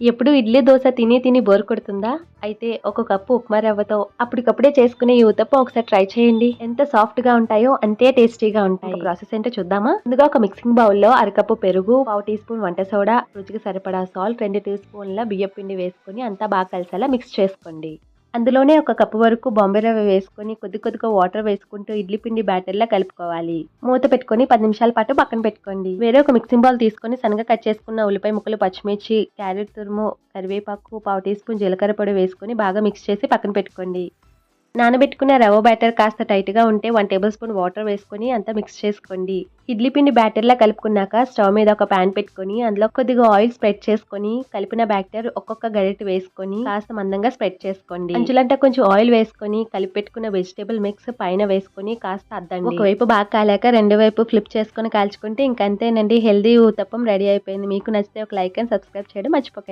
ఎప్పుడు ఇడ్లీ దోశ తిని తిని బోర్ కొడుతుందా? అయితే ఒక కప్పు ఉప్మా రవ్వతో అప్పటికప్పుడే చేసుకునే ఈ ఉత్తప్పం ఒకసారి ట్రై చేయండి. ఎంత సాఫ్ట్ గా ఉంటాయో అంతే టేస్టీగా ఉంటాయి. ప్రాసెస్ ఏంటో చూద్దామా? ముందుగా ఒక మిక్సింగ్ బౌల్ లో అరకప్పు పెరుగు, పావు టీ స్పూన్ వంట సోడా, రుచికి సరిపడా సాల్ట్, 2 టీ స్పూన్ల బియ్యం పిండి వేసుకుని అంతా బాగా కలిసేలా మిక్స్ చేసుకోండి. అందులోనే ఒక కప్పు వరకు బాంబే రవ్వ వేసుకొని కొద్ది కొద్దిగా వాటర్ వేసుకుంటూ ఇడ్లీ పిండి బ్యాటర్లా కలుపుకోవాలి. మూత పెట్టుకొని 10 నిమిషాల పాటు పక్కన పెట్టుకోండి. వేరే ఒక మిక్సింగ్ బౌల్ తీసుకొని సన్నగా కట్ చేసుకున్న ఉల్లిపాయ ముక్కలు, పచ్చిమిర్చి, క్యారెట్ తురుము, కరివేపాకు, పావు టీ స్పూన్ జీలకర్ర పొడి వేసుకొని బాగా మిక్స్ చేసి పక్కన పెట్టుకోండి. నానబెట్టుకున్న రవ్వ బ్యాటర్ కాస్త టైట్‌గా ఉంటే 1 టేబుల్ స్పూన్ వాటర్ వేసుకొని అంతా మిక్స్ చేసుకోండి. ఇడ్లీ పిండి బ్యాటర్‌లా కలుపుకున్నాక స్టవ్ మీద ఒక పాన్ పెట్టుకొని అందులో కొద్దిగా ఆయిల్ స్ప్రెడ్ చేసుకొని కలిపిన బ్యాటర్ ఒక్కొక్క గరిటె వేసుకొని కాస్త మందంగా స్ప్రెడ్ చేసుకోండి. అంచులంటా కొంచెం ఆయిల్ వేసుకొని కలిపి పెట్టుకున్న వెజిటబుల్ మిక్స్ పైన వేసుకొని కాస్త అద్దండి. ఒకవైపు బాగా కాలాక రెండు వైపు ఫ్లిప్ చేసుకొని కాల్చుకుంటే ఇంకంతేనండి, హెల్దీ ఊతప్పం రెడీ అయిపోయింది. మీకు నచ్చితే ఒక లైక్ అండ్ సబ్స్క్రైబ్ చేయడం మర్చిపోకండి.